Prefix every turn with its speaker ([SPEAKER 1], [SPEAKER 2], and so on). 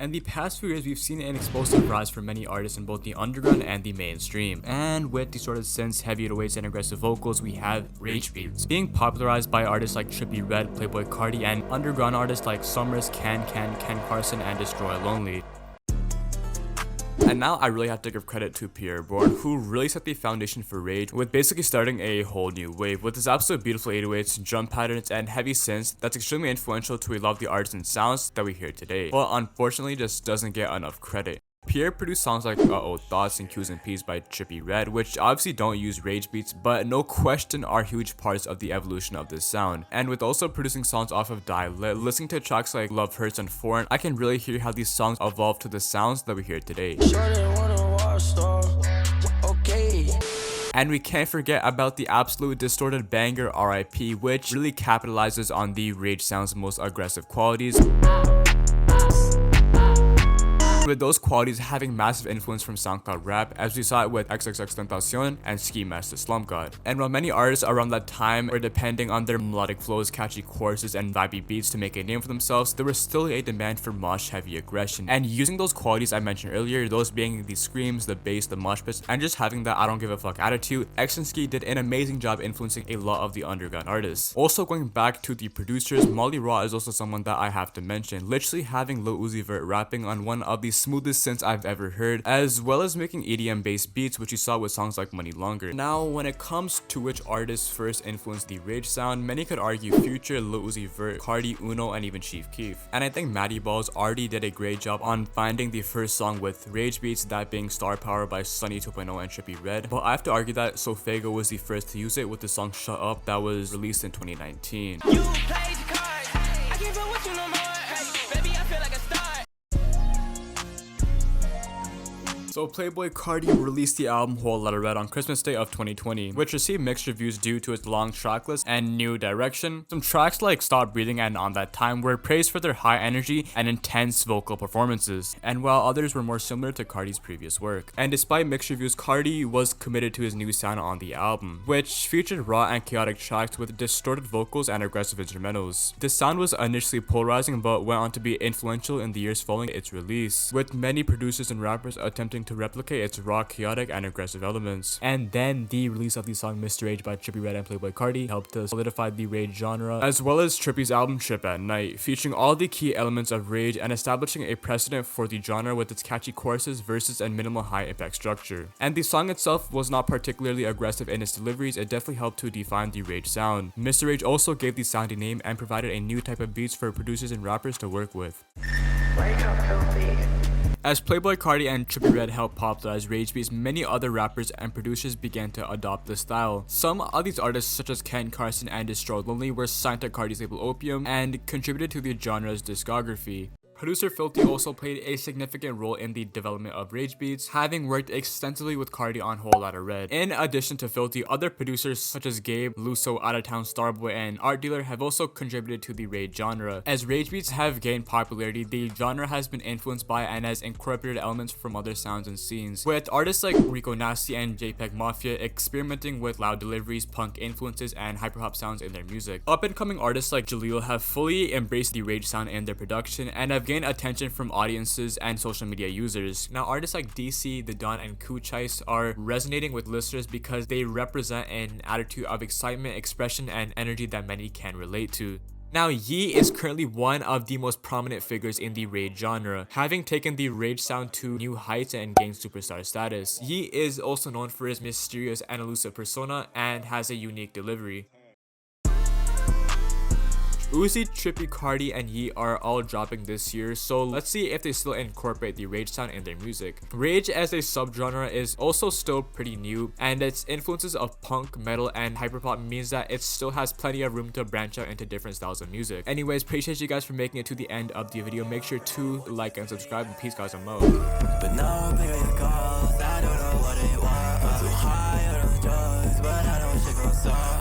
[SPEAKER 1] And the past few years we've seen an explosive rise for many artists in both the underground and the mainstream. And with distorted synths, heavy 808s, and aggressive vocals, we have rage beats being popularized by artists like Trippie, Playboi, Carti, and underground artists like Summrs, Kankan, Carson, and Destroy Lonely. And now I really have to give credit to Pierre Bourne, who really set the foundation for rage with basically starting a whole new wave with his absolute beautiful 808s, drum patterns, and heavy synths that's extremely influential to a lot of the artists and sounds that we hear today, but unfortunately just doesn't get enough credit. Pierre produced songs like Uh-Oh, Thoughts, and Q's and P's by Trippie, which obviously don't use rage beats, but no question are huge parts of the evolution of this sound. And with also producing songs off of Die Lit, listening to tracks like Love Hurts and Foreign, I can really hear how these songs evolved to the sounds that we hear today. And we can't forget about the absolute distorted banger R.I.P., which really capitalizes on the rage sound's most aggressive qualities, with those qualities having massive influence from SoundCloud rap, as we saw it with XXXTentacion and Ski Master Slump God. And while many artists around that time were depending on their melodic flows, catchy choruses, and vibey beats to make a name for themselves, there was still a demand for mosh heavy aggression. And using those qualities I mentioned earlier, those being the screams, the bass, the mosh pits, and just having that I don't give a fuck attitude, X and Ski did an amazing job influencing a lot of the underground artists. Also going back to the producers, Molly Raw is also someone that I have to mention, literally having Lil Uzi Vert rapping on one of the smoothest synths I've ever heard, as well as making EDM based beats, which you saw with songs like Money Longer. Now when it comes to which artists first influenced the rage sound, many could argue Future, Lil Uzi Vert, Carti, Uno, and even Chief Keef. And I think Matty Ballz already did a great job on finding the first song with rage beats, that being Star Power by Sunny 2.0 and Trippie, but I have to argue that Sofego was the first to use it with the song Shut Up that was released in 2019.
[SPEAKER 2] You played your cards. I can't feel what you no more. Hey, baby, I feel like a star.
[SPEAKER 1] So Playboi Carti released the album Whole Lotta Red on Christmas Day of 2020, which received mixed reviews due to its long track list and new direction. Some tracks like Stop Breathing and On That Time were praised for their high energy and intense vocal performances, and while others were more similar to Carti's previous work. And despite mixed reviews, Carti was committed to his new sound on the album, which featured raw and chaotic tracks with distorted vocals and aggressive instrumentals. The sound was initially polarizing but went on to be influential in the years following its release, with many producers and rappers attempting to replicate its raw, chaotic, and aggressive elements. And then the release of the song Mr. Rage by Trippie and Playboi Carti helped to solidify the rage genre, as well as Trippie's album Trip at Night, featuring all the key elements of rage and establishing a precedent for the genre with its catchy choruses, verses, and minimal high impact structure. And the song itself was not particularly aggressive in its deliveries, it definitely helped to define the rage sound. Mr. Rage also gave the sound a name and provided a new type of beats for producers and rappers to work with.
[SPEAKER 2] Wake up, filthy.
[SPEAKER 1] As Playboi Carti and Trippie helped popularize rage beats, many other rappers and producers began to adopt the style. Some of these artists, such as Carson and Destroy Lonely, were signed to Carti's label Opium and contributed to the genre's discography. Producer Filthy also played a significant role in the development of rage beats, having worked extensively with Carti on Whole Lotta Red. In addition to Filthy, other producers such as Gabe, Luso, Out of Town, Starboy, and Art Dealer have also contributed to the rage genre. As rage beats have gained popularity, the genre has been influenced by and has incorporated elements from other sounds and scenes, with artists like Rico Nasty and JPEG Mafia experimenting with loud deliveries, punk influences, and hyperpop sounds in their music. Up-and-coming artists like Jaleel have fully embraced the rage sound in their production and have gained attention from audiences and social media users. Now, artists like DC, The Don, and Kuchais are resonating with listeners because they represent an attitude of excitement, expression, and energy that many can relate to. Now, Yeat is currently one of the most prominent figures in the rage genre, having taken the rage sound to new heights and gained superstar status. Yeat is also known for his mysterious and elusive persona and has a unique delivery. Uzi, Trippie, Carti, and Yeat are all dropping this year, so let's see if they still incorporate the rage sound in their music. Rage as a subgenre is also still pretty new, and its influences of punk, metal, and hyperpop means that it still has plenty of room to branch out into different styles of music. Anyways, appreciate you guys for making it to the end of the video. Make sure to like and subscribe, and peace guys, I'm Mo.
[SPEAKER 3] But now I'm picking the calls, I don't know what they want. I'm too high on the drugs, but I know shit gon' suck.